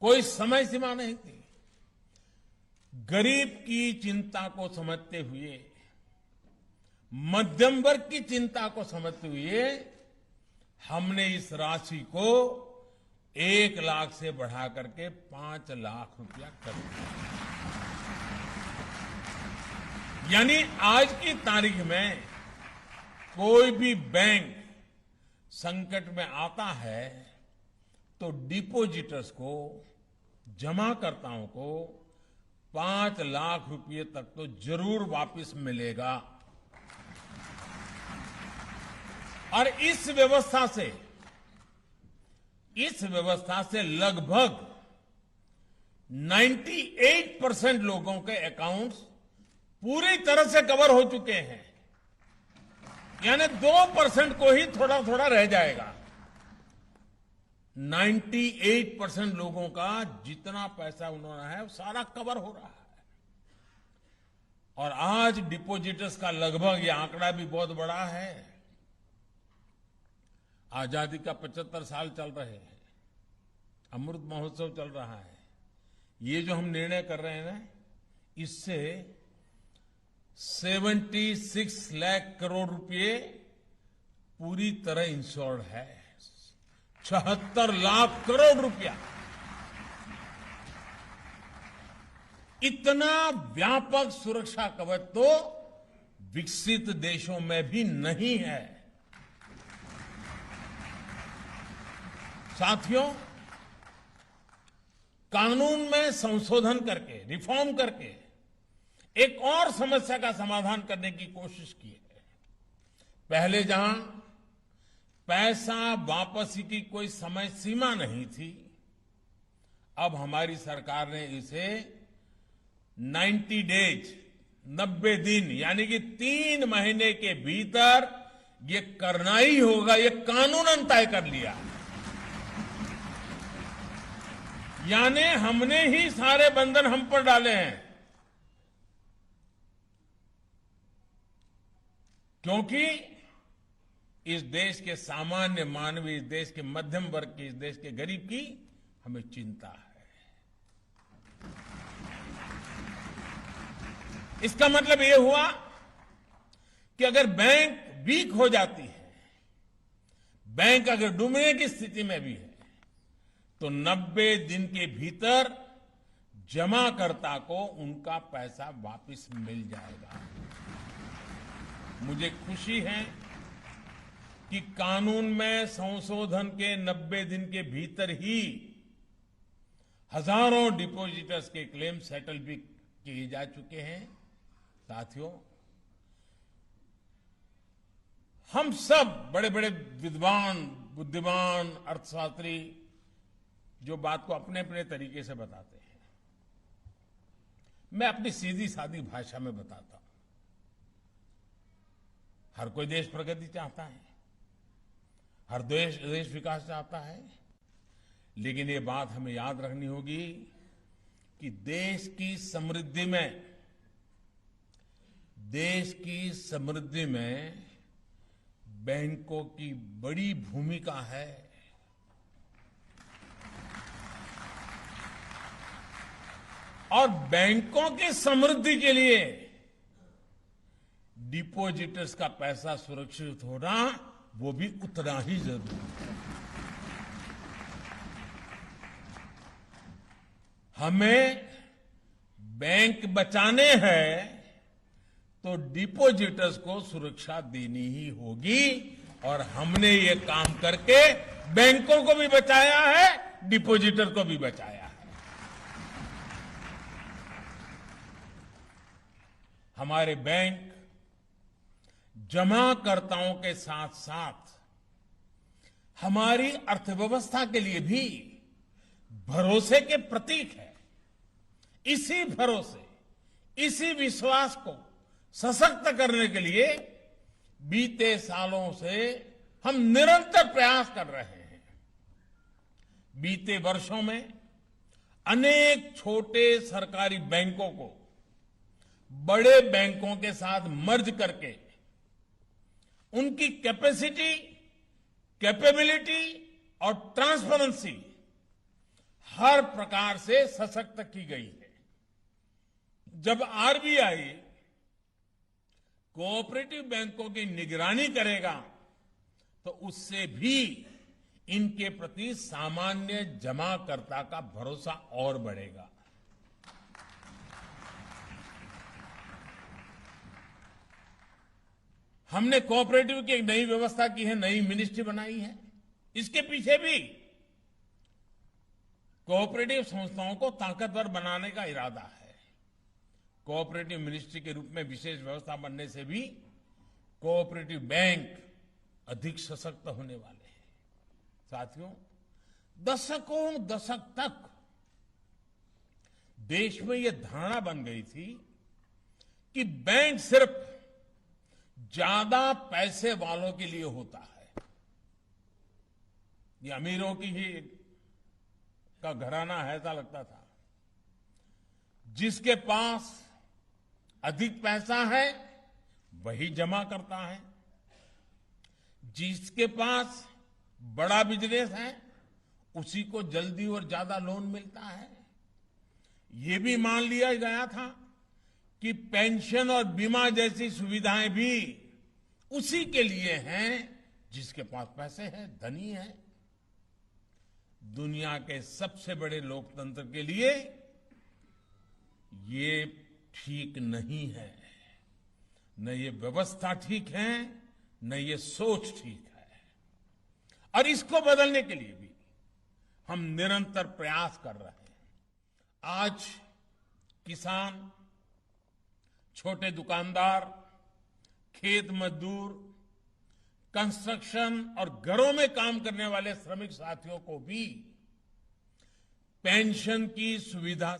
कोई समय सीमा नहीं थी। गरीब की चिंता को समझते हुए, मध्यम वर्ग की चिंता को समझते हुए हमने इस राशि को 1 लाख से बढ़ा करके 5 लाख रुपया कर दिया। यानी आज की तारीख में कोई भी बैंक संकट में आता है तो डिपोजिटर्स को, जमाकर्ताओं को 5 लाख रुपए तक तो जरूर वापस मिलेगा। और इस व्यवस्था से लगभग 98% लोगों के अकाउंट्स पूरी तरह से कवर हो चुके हैं। यानी 2% को ही थोड़ा थोड़ा रह जाएगा। 98% लोगों का जितना पैसा उन्होंने है वो सारा कवर हो रहा है। और आज डिपोजिटर्स का लगभग, ये आंकड़ा भी बहुत बड़ा है, आजादी का 75 साल चल रहे हैं, अमृत महोत्सव चल रहा है। ये जो हम निर्णय कर रहे हैं ना, इससे 76 लाख करोड़ रुपए पूरी तरह इंश्योर्ड है। 76 लाख करोड़ रुपया, इतना व्यापक सुरक्षा कवच तो विकसित देशों में भी नहीं है। साथियों, कानून में संशोधन करके, रिफॉर्म करके एक और समस्या का समाधान करने की कोशिश की है। पहले जहां पैसा वापसी की कोई समय सीमा नहीं थी, अब हमारी सरकार ने इसे 90 डेज, 90 दिन, यानी कि 3 महीने के भीतर ये करना ही होगा, ये कानूनन तय कर लिया। यानी हमने ही सारे बंधन हम पर डाले हैं, क्योंकि इस देश के सामान्य मानव, इस देश के मध्यम वर्ग की, इस देश के गरीब की हमें चिंता है। इसका मतलब यह हुआ कि अगर बैंक वीक हो जाती है, बैंक अगर डूबने की स्थिति में भी है, तो 90 दिन के भीतर जमाकर्ता को उनका पैसा वापस मिल जाएगा। मुझे खुशी है कि कानून में संशोधन के 90 दिन के भीतर ही हजारों डिपोजिटर्स के क्लेम सेटल भी किए जा चुके हैं। साथियों, हम सब बड़े बड़े विद्वान, बुद्धिमान, अर्थशास्त्री जो बात को अपने अपने तरीके से बताते हैं, मैं अपनी सीधी सादी भाषा में बताता हूं। हर कोई देश प्रगति चाहता है, हर देश विकास चाहता है, लेकिन ये बात हमें याद रखनी होगी कि देश की समृद्धि में बैंकों की बड़ी भूमिका है। और बैंकों की समृद्धि के लिए डिपोजिटर्स का पैसा सुरक्षित होना वो भी उतना ही जरूरी है। हमें बैंक बचाने हैं तो डिपोजिटर्स को सुरक्षा देनी ही होगी, और हमने ये काम करके बैंकों को भी बचाया है, डिपोजिटर को भी बचाया है। हमारे बैंक जमाकर्ताओं के साथ साथ हमारी अर्थव्यवस्था के लिए भी भरोसे के प्रतीक है। इसी भरोसे, इसी विश्वास को सशक्त करने के लिए बीते सालों से हम निरंतर प्रयास कर रहे हैं। बीते वर्षों में अनेक छोटे सरकारी बैंकों को बड़े बैंकों के साथ मर्ज करके उनकी कैपेसिटी, कैपेबिलिटी और ट्रांसपेरेंसी हर प्रकार से सशक्त की गई है। जब आरबीआई कोऑपरेटिव बैंकों की निगरानी करेगा तो उससे भी इनके प्रति सामान्य जमाकर्ता का भरोसा और बढ़ेगा। हमने कोऑपरेटिव की एक नई व्यवस्था की है, नई मिनिस्ट्री बनाई है। इसके पीछे भी कोऑपरेटिव संस्थाओं को ताकतवर बनाने का इरादा है। कोऑपरेटिव मिनिस्ट्री के रूप में विशेष व्यवस्था बनने से भी कोऑपरेटिव बैंक अधिक सशक्त होने वाले हैं। साथियों, दशकों दशक तक देश में यह धारणा बन गई थी कि बैंक सिर्फ ज्यादा पैसे वालों के लिए होता है। ये अमीरों की ही का घराना है ऐसा लगता था। जिसके पास अधिक पैसा है वही जमा करता है, जिसके पास बड़ा बिजनेस है उसी को जल्दी और ज्यादा लोन मिलता है। ये भी मान लिया गया था कि पेंशन और बीमा जैसी सुविधाएं भी उसी के लिए हैं जिसके पास पैसे हैं, धनी है। दुनिया के सबसे बड़े लोकतंत्र के लिए ये ठीक नहीं है। न ये व्यवस्था ठीक है, न ये सोच ठीक है। और इसको बदलने के लिए भी हम निरंतर प्रयास कर रहे हैं। आज किसान, छोटे दुकानदार, खेत मजदूर, कंस्ट्रक्शन और घरों में काम करने वाले श्रमिक साथियों को भी पेंशन की सुविधा